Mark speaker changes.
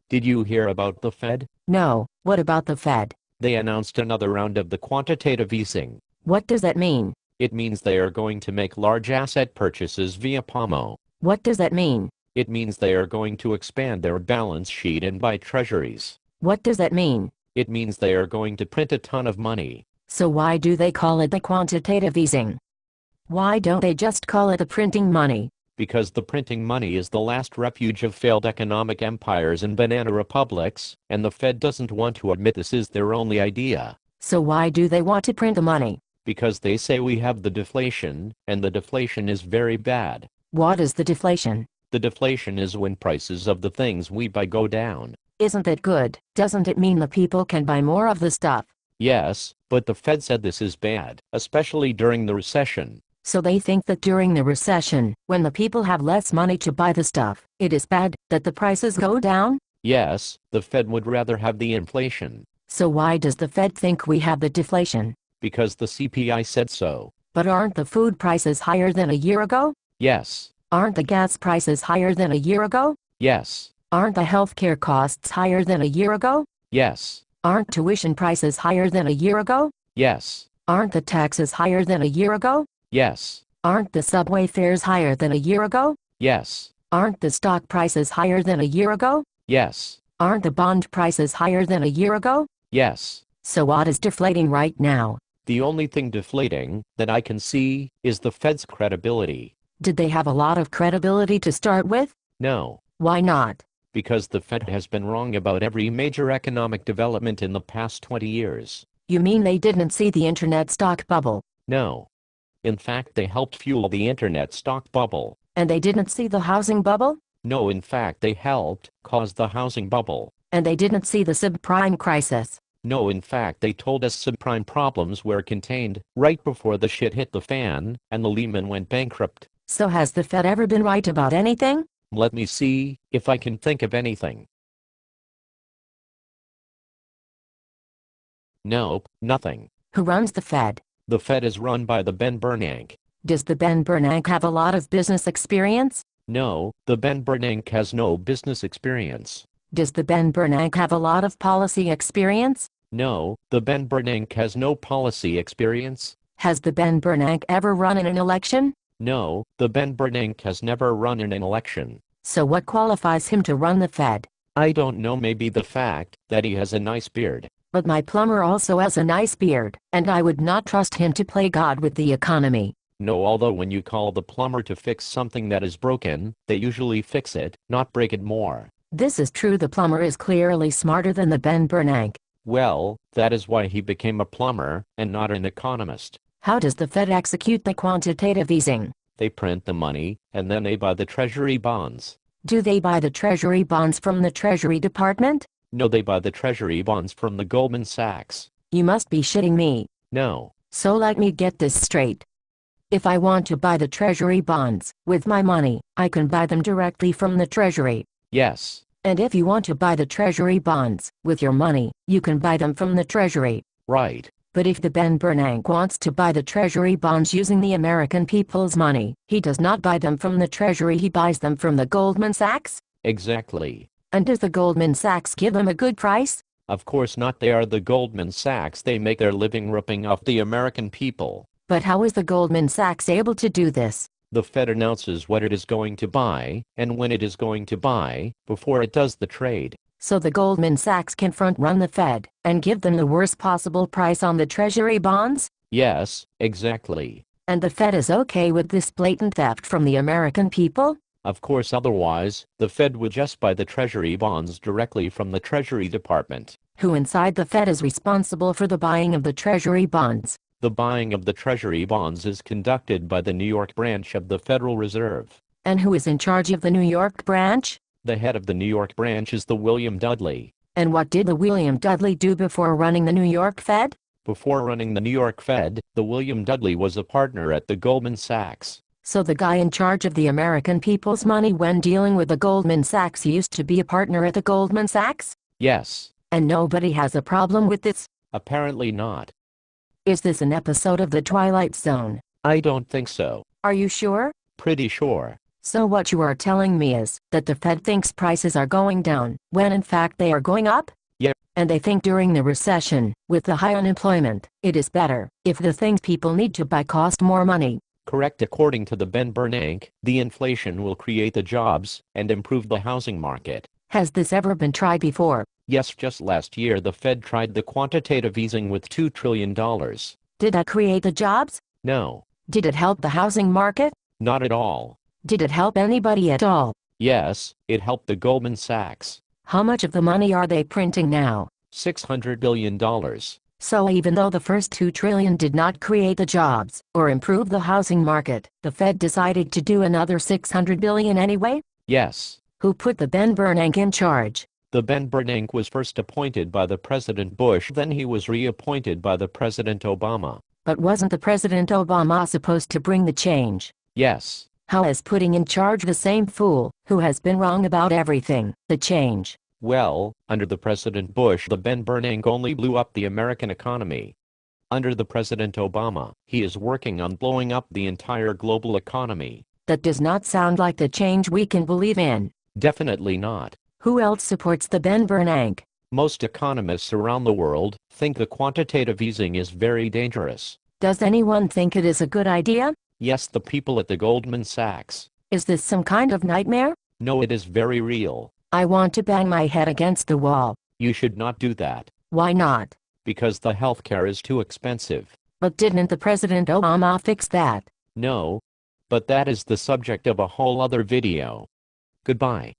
Speaker 1: Did you hear about the Fed?
Speaker 2: No, what about the Fed?
Speaker 1: They announced another round of the quantitative easing.
Speaker 2: What does that mean?
Speaker 1: It means they are going to make large asset purchases via PAMO.
Speaker 2: What does that mean?
Speaker 1: It means they are going to expand their balance sheet and buy treasuries.
Speaker 2: What does that mean?
Speaker 1: It means they are going to print a ton of money.
Speaker 2: So why do they call it the quantitative easing? Why don't they just call it the printing money?
Speaker 1: Because the printing money is the last refuge of failed economic empires and banana republics, and the Fed doesn't want to admit this is their only idea.
Speaker 2: So why do they want to print the money?
Speaker 1: Because they say we have the deflation, and the deflation is very bad.
Speaker 2: What is the deflation?
Speaker 1: The deflation is when prices of the things we buy go down.
Speaker 2: Isn't that good? Doesn't it mean the people can buy more of the stuff?
Speaker 1: Yes, but the Fed said this is bad, especially during the recession.
Speaker 2: So they think that during the recession, when the people have less money to buy the stuff, it is bad that the prices go down?
Speaker 1: Yes, the Fed would rather have the inflation.
Speaker 2: So why does the Fed think we have the deflation?
Speaker 1: Because the CPI said so.
Speaker 2: But aren't the food prices higher than a year ago?
Speaker 1: Yes.
Speaker 2: Aren't the gas prices higher than a year ago?
Speaker 1: Yes.
Speaker 2: Aren't the healthcare costs higher than a year ago?
Speaker 1: Yes.
Speaker 2: Aren't tuition prices higher than a year ago?
Speaker 1: Yes.
Speaker 2: Aren't the taxes higher than a year ago?
Speaker 1: Yes.
Speaker 2: Aren't the subway fares higher than a year ago?
Speaker 1: Yes.
Speaker 2: Aren't the stock prices higher than a year ago?
Speaker 1: Yes.
Speaker 2: Aren't the bond prices higher than a year ago?
Speaker 1: Yes.
Speaker 2: So what is deflating right now?
Speaker 1: The only thing deflating that I can see is the Fed's credibility.
Speaker 2: Did they have a lot of credibility to start with?
Speaker 1: No.
Speaker 2: Why not?
Speaker 1: Because the Fed has been wrong about every major economic development in the past 20 years.
Speaker 2: You mean they didn't see the internet stock bubble?
Speaker 1: No. In fact, they helped fuel the internet stock bubble.
Speaker 2: And they didn't see the housing bubble?
Speaker 1: No, in fact, they helped cause the housing bubble.
Speaker 2: And they didn't see the subprime crisis?
Speaker 1: No, in fact, they told us subprime problems were contained right before the shit hit the fan and the Lehman went bankrupt.
Speaker 2: So has the Fed ever been right about anything?
Speaker 1: Let me see if I can think of anything. Nope, nothing.
Speaker 2: Who runs the Fed?
Speaker 1: The Fed is run by the Ben Bernanke.
Speaker 2: Does the Ben Bernanke have a lot of business experience?
Speaker 1: No, the Ben Bernanke has no business experience.
Speaker 2: Does the Ben Bernanke have a lot of policy experience?
Speaker 1: No, the Ben Bernanke has no policy experience.
Speaker 2: Has the Ben Bernanke ever run in an election?
Speaker 1: No, the Ben Bernanke has never run in an election.
Speaker 2: So what qualifies him to run the Fed?
Speaker 1: I don't know, maybe the fact that he has a nice beard.
Speaker 2: But my plumber also has a nice beard, and I would not trust him to play God with the economy.
Speaker 1: No, although when you call the plumber to fix something that is broken, they usually fix it, not break it more.
Speaker 2: This is true. The plumber is clearly smarter than the Ben Bernanke.
Speaker 1: Well, that is why he became a plumber and not an economist.
Speaker 2: How does the Fed execute the quantitative easing?
Speaker 1: They print the money, and then they buy the treasury bonds.
Speaker 2: Do they buy the treasury bonds from the Treasury Department?
Speaker 1: No, they buy the treasury bonds from the Goldman Sachs.
Speaker 2: You must be shitting me.
Speaker 1: No.
Speaker 2: So let me get this straight. If I want to buy the treasury bonds with my money, I can buy them directly from the Treasury.
Speaker 1: Yes.
Speaker 2: And if you want to buy the treasury bonds with your money, you can buy them from the Treasury.
Speaker 1: Right.
Speaker 2: But if the Ben Bernanke wants to buy the treasury bonds using the American people's money, he does not buy them from the Treasury, he buys them from the Goldman Sachs?
Speaker 1: Exactly.
Speaker 2: And does the Goldman Sachs give him a good price?
Speaker 1: Of course not, they are the Goldman Sachs, they make their living ripping off the American people.
Speaker 2: But how is the Goldman Sachs able to do this?
Speaker 1: The Fed announces what it is going to buy, and when it is going to buy, before it does the trade.
Speaker 2: So the Goldman Sachs can front-run the Fed and give them the worst possible price on the treasury bonds?
Speaker 1: Yes, exactly.
Speaker 2: And the Fed is okay with this blatant theft from the American people?
Speaker 1: Of course, otherwise, the Fed would just buy the treasury bonds directly from the Treasury Department.
Speaker 2: Who inside the Fed is responsible for the buying of the treasury bonds?
Speaker 1: The buying of the treasury bonds is conducted by the New York branch of the Federal Reserve.
Speaker 2: And who is in charge of the New York branch?
Speaker 1: The head of the New York branch is the William Dudley.
Speaker 2: And what did the William Dudley do before running the New York Fed?
Speaker 1: Before running the New York Fed, the William Dudley was a partner at the Goldman Sachs.
Speaker 2: So the guy in charge of the American people's money when dealing with the Goldman Sachs used to be a partner at the Goldman Sachs?
Speaker 1: Yes.
Speaker 2: And nobody has a problem with this?
Speaker 1: Apparently not.
Speaker 2: Is this an episode of The Twilight Zone?
Speaker 1: I don't think so.
Speaker 2: Are you sure?
Speaker 1: Pretty sure.
Speaker 2: So what you are telling me is that the Fed thinks prices are going down, when in fact they are going up?
Speaker 1: Yeah.
Speaker 2: And they think during the recession, with the high unemployment, it is better if the things people need to buy cost more money.
Speaker 1: Correct. According to the Ben Bernanke, the inflation will create the jobs and improve the housing market.
Speaker 2: Has this ever been tried before?
Speaker 1: Yes, just last year the Fed tried the quantitative easing with $2 trillion.
Speaker 2: Did that create the jobs?
Speaker 1: No.
Speaker 2: Did it help the housing market?
Speaker 1: Not at all.
Speaker 2: Did it help anybody at all?
Speaker 1: Yes, it helped the Goldman Sachs.
Speaker 2: How much of the money are they printing now?
Speaker 1: $600 billion.
Speaker 2: So even though the first $2 trillion did not create the jobs or improve the housing market, the Fed decided to do another $600 billion anyway?
Speaker 1: Yes.
Speaker 2: Who put the Ben Bernanke in charge?
Speaker 1: The Ben Bernanke was first appointed by the President Bush, then he was reappointed by the President Obama.
Speaker 2: But wasn't the President Obama supposed to bring the change?
Speaker 1: Yes.
Speaker 2: How is putting in charge the same fool, who has been wrong about everything, the change?
Speaker 1: Well, under the President Bush, the Ben Bernanke only blew up the American economy. Under the President Obama, he is working on blowing up the entire global economy.
Speaker 2: That does not sound like the change we can believe in.
Speaker 1: Definitely not.
Speaker 2: Who else supports the Ben Bernanke?
Speaker 1: Most economists around the world think the quantitative easing is very dangerous.
Speaker 2: Does anyone think it is a good idea?
Speaker 1: Yes, the people at the Goldman Sachs.
Speaker 2: Is this some kind of nightmare?
Speaker 1: No, it is very real.
Speaker 2: I want to bang my head against the wall.
Speaker 1: You should not do that.
Speaker 2: Why not?
Speaker 1: Because the healthcare is too expensive.
Speaker 2: But didn't the President Obama fix that?
Speaker 1: No. But that is the subject of a whole other video. Goodbye.